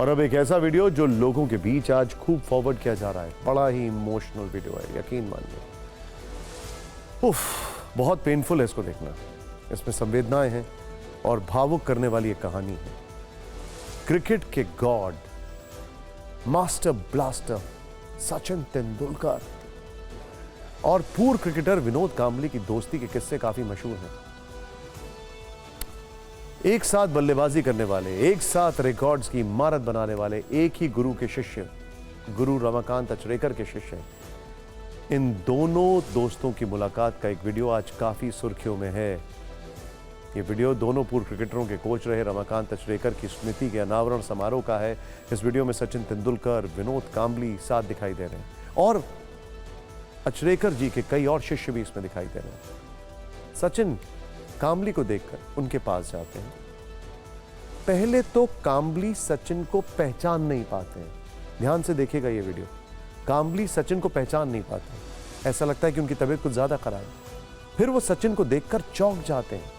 और अब एक ऐसा वीडियो जो लोगों के बीच आज खूब फॉरवर्ड किया जा रहा है। बड़ा ही इमोशनल वीडियो है, यकीन मानिए। उफ, बहुत पेनफुल है इसको देखना। इसमें संवेदनाएं हैं और भावुक करने वाली एक कहानी है। क्रिकेट के God, master blaster Sachin Tendulkar और पूर्व क्रिकेटर विनोद कांबली की दोस्ती के किस्से काफी मशहूर हैं। एक साथ बल्लेबाजी करने वाले, एक साथ रिकॉर्ड्स की इमारत बनाने वाले, एक ही गुरु के शिष्य, गुरु रमाकांत अचरेकर के शिष्य। इन दोनों दोस्तों की मुलाकात का एक वीडियो आज काफी सुर्खियों में है। ये वीडियो दोनों पूर्व क्रिकेटरों के कोच रहे रमाकांत अचरेकर की स्मृति के अनावरण समारोह का है। इस वीडियो में सचिन तेंदुलकर, विनोद कांबली साथ दिखाई दे रहे हैं और अचरेकर जी के कई और शिष्य भी इसमें दिखाई दे रहे हैं। सचिन कांबली को देखकर उनके पास जाते हैं। पहले तो कांबली सचिन को पहचान नहीं पाते हैं। ध्यान से देखिएगा ये वीडियो। कांबली सचिन को पहचान नहीं पाते, ऐसा लगता है कि उनकी तबीयत कुछ ज्यादा खराब है। फिर वो सचिन को देखकर चौंक जाते हैं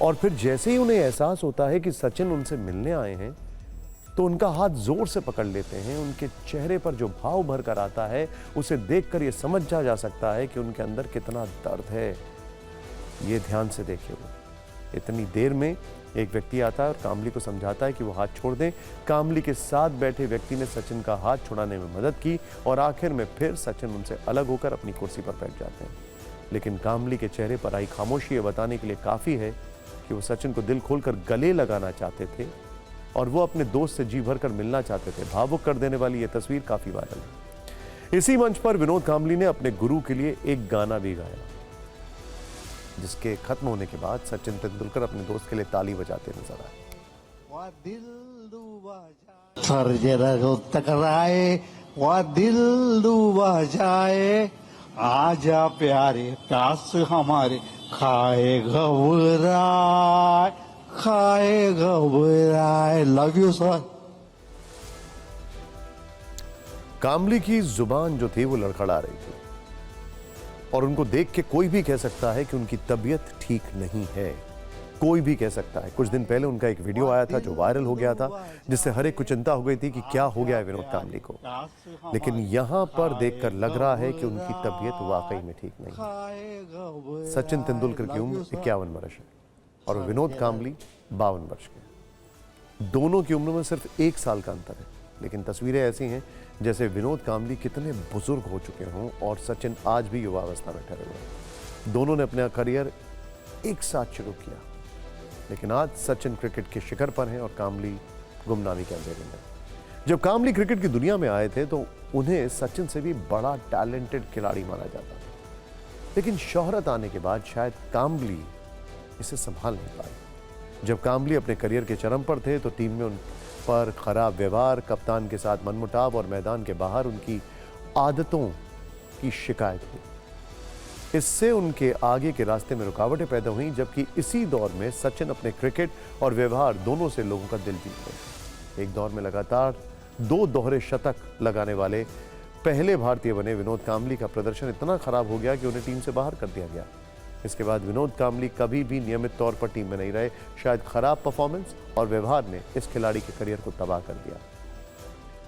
और फिर जैसे ही उन्हें एहसास होता है कि सचिन उनसे मिलने आए हैं तो उनका हाथ जोर से पकड़ लेते हैं। उनके चेहरे पर जो भाव भर कर आता है उसे देखकर यह समझ जा सकता है कि उनके अंदर कितना दर्द है। ये ध्यान से देखिए। इतनी देर में एक व्यक्ति आता है और कांबली को समझाता है कि वो हाथ छोड़ दें। कांबली के साथ बैठे व्यक्ति ने सचिन का हाथ छुड़ाने में मदद की और आखिर में फिर सचिन उनसे अलग होकर अपनी कुर्सी पर बैठ जाते हैं। लेकिन कांबली के चेहरे पर आई खामोशी ये बताने के लिए काफी है कि वो सचिन को दिल खोलकर गले लगाना चाहते थे और वो अपने दोस्त से जी भरकर मिलना चाहते थे। भावुक कर देने वाली ये तस्वीर काफी वायरल है। इसी मंच पर विनोद कांबली ने अपने गुरु के लिए एक गाना भी गाया, जिसके खत्म होने के बाद सचिन तेंदुलकर अपने दोस्त के लिए ताली बजाते नजर आए। टकराए वह दिल डूबा जाए, आजा प्यारे प्यास हमारे, खाए घबराए। Love you sir. कांबली की जुबान जो थी वो लड़खड़ा रही थी और उनको देख के कोई भी कह सकता है कि उनकी तबीयत ठीक नहीं है। कोई भी कह सकता है। कुछ दिन पहले उनका एक वीडियो आया था जो वायरल हो गया था, जिससे हर एक को चिंता हो गई थी कि क्या हो गया है विनोद कांबली को। लेकिन यहां पर देखकर लग रहा है कि उनकी तबीयत वाकई में ठीक नहीं है। सचिन तेंदुलकर की उम्र 51 वर्ष है और विनोद कांबली 52 वर्ष के। दोनों की उम्र में सिर्फ 1 साल का अंतर है, लेकिन तस्वीरें ऐसी हैं जैसे विनोद कांबली कितने बुजुर्ग हो चुके हों और सचिन आज भी युवावस्था में ठहरे हुए हैं। दोनों ने अपना करियर एक साथ शुरू किया, लेकिन आज सचिन क्रिकेट के शिखर पर हैं और कांबली गुमनामी के अंधेरे में। जब कांबली क्रिकेट की दुनिया में आए थे तो उन्हें सचिन से भी बड़ा टैलेंटेड खिलाड़ी माना जाता था, लेकिन शोहरत आने के बाद शायद कांबली इसे संभाल नहीं पाए। जब कांबली अपने करियर के चरम पर थे तो टीम में उन पर खराब व्यवहार, कप्तान के साथ मनमुटाव और मैदान के बाहर उनकी आदतों की शिकायत हुई। इससे उनके आगे के रास्ते में रुकावटें पैदा हुई, जबकि इसी दौर में सचिन अपने क्रिकेट और व्यवहार दोनों से लोगों का दिल जीत गए। एक दौर में लगातार 2 दोहरे शतक लगाने वाले पहले भारतीय बने विनोद कांबली का प्रदर्शन इतना खराब हो गया कि उन्हें टीम से बाहर कर दिया गया। इसके बाद विनोद कांबली कभी भी नियमित तौर पर टीम में नहीं रहे। शायद खराब परफॉर्मेंस और व्यवहार ने इस खिलाड़ी के करियर को तबाह कर दिया।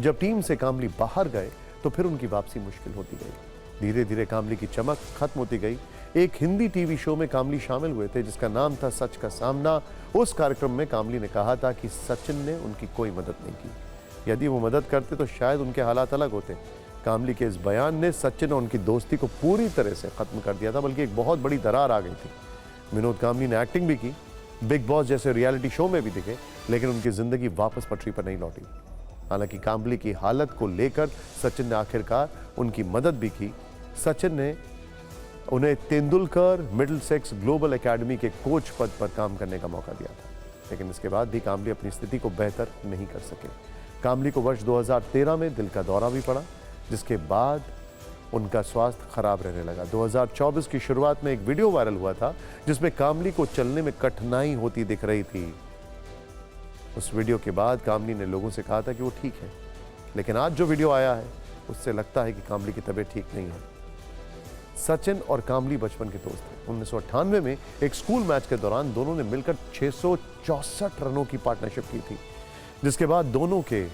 जब टीम से कांबली बाहर गए तो फिर उनकी वापसी मुश्किल होती गई। धीरे धीरे कांबली की चमक खत्म होती गई। एक हिंदी टीवी शो में कांबली शामिल हुए थे जिसका नाम था सच का सामना। उस कार्यक्रम में कांबली ने कहा था कि सचिन ने उनकी कोई मदद नहीं की। यदि वो मदद करते तो शायद उनके हालात अलग होते। कांबली के इस बयान ने सचिन और उनकी दोस्ती को पूरी तरह से खत्म कर दिया था, बल्कि एक बहुत बड़ी दरार आ गई थी। विनोद कांबली ने एक्टिंग भी की, बिग बॉस जैसे रियलिटी शो में भी दिखे, लेकिन उनकी जिंदगी वापस पटरी पर नहीं लौटी। हालांकि कांबली की हालत को लेकर सचिन ने आखिरकार उनकी मदद भी की। सचिन ने उन्हें तेंदुलकर मिडिलसेक्स ग्लोबल एकेडमी के कोच पद पर काम करने का मौका दिया था, लेकिन इसके बाद भी कांबली अपनी स्थिति को बेहतर नहीं कर सके। कांबली को वर्ष 2013 में दिल का दौरा भी पड़ा, जिसके बाद उनका स्वास्थ्य खराब रहने लगा। 2024 की शुरुआत में एक वीडियो वायरल हुआ था जिसमें कांबली को चलने में कठिनाई होती दिख रही थी। उस वीडियो के बाद कांबली ने लोगों से कहा था कि वो ठीक है, लेकिन आज जो वीडियो आया है उससे लगता है कि कांबली की तबीयत ठीक नहीं है। सचिन और कांबली बचपन के दोस्त थे। 1998 में एक स्कूल मैच के दौरान दोनों ने मिलकर 664 रनों की पार्टनरशिप की थी। जिसके बाद दोनों के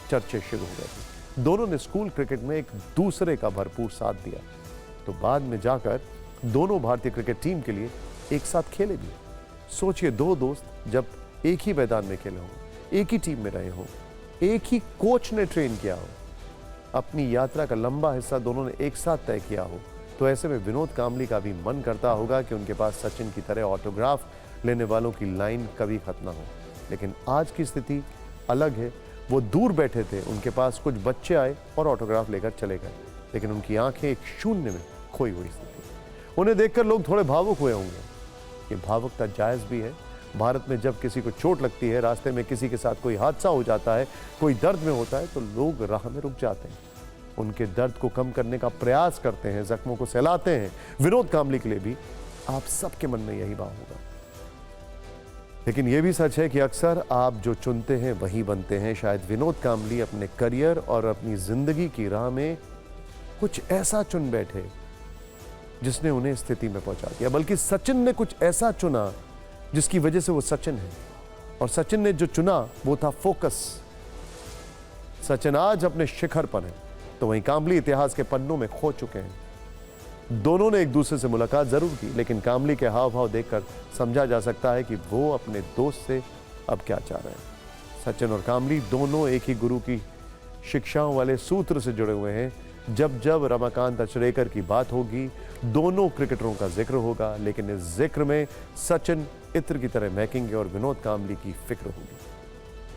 चर्चे शुरू हो गए थे। दोनों ने स्कूल क्रिकेट में एक दूसरे का भरपूर साथ दिया, तो बाद में जाकर दोनों भारतीय क्रिकेट टीम के लिए एक साथ खेले भी। सोचिए, दो दोस्त जब एक ही मैदान में खेले हों, एक ही टीम में रहे हों, एक ही कोच ने ट्रेन किया हो, अपनी यात्रा का लंबा हिस्सा दोनों ने एक साथ तय किया हो, तो ऐसे में विनोद कांबली का भी मन करता होगा कि उनके पास सचिन की तरह ऑटोग्राफ लेने वालों की लाइन कभी खत्म ना हो। लेकिन आज की स्थिति अलग है। वो दूर बैठे थे, उनके पास कुछ बच्चे आए और ऑटोग्राफ लेकर चले गए, लेकिन उनकी आंखें एक शून्य में खोई हुई स्थिति। उन्हें देखकर लोग थोड़े भावुक हुए होंगे। ये भावुकता जायज भी है। भारत में जब किसी को चोट लगती है, रास्ते में किसी के साथ कोई हादसा हो जाता है, कोई दर्द में होता है, तो लोग राह में रुक जाते हैं, उनके दर्द को कम करने का प्रयास करते हैं, जख्मों को सहलाते हैं। विनोद कांबली के लिए भी आप सबके मन में यही भाव होगा। लेकिन यह भी सच है कि अक्सर आप जो चुनते हैं वही बनते हैं। शायद विनोद कांबली अपने करियर और अपनी जिंदगी की राह में कुछ ऐसा चुन बैठे जिसने उन्हें स्थिति में पहुंचा दिया, बल्कि सचिन ने कुछ ऐसा चुना जिसकी वजह से वो सचिन है। और सचिन ने जो चुना वो था फोकस। सचिन आज अपने शिखर पर है, तो वहीं कांबली इतिहास के पन्नों में खो चुके हैं। दोनों ने एक दूसरे से मुलाकात जरूर की, लेकिन कांबली के हाव भाव देखकर समझा जा सकता है कि वो अपने दोस्त से अब क्या चाह रहे हैं। सचिन और कांबली दोनों एक ही गुरु की शिक्षाओं वाले सूत्र से जुड़े हुए हैं। जब जब रमाकांत अचरेकर की बात होगी, दोनों क्रिकेटरों का जिक्र होगा, लेकिन इस जिक्र में सचिन इत्र की तरह महकेंगे और विनोद कांबली की फिक्र होगी।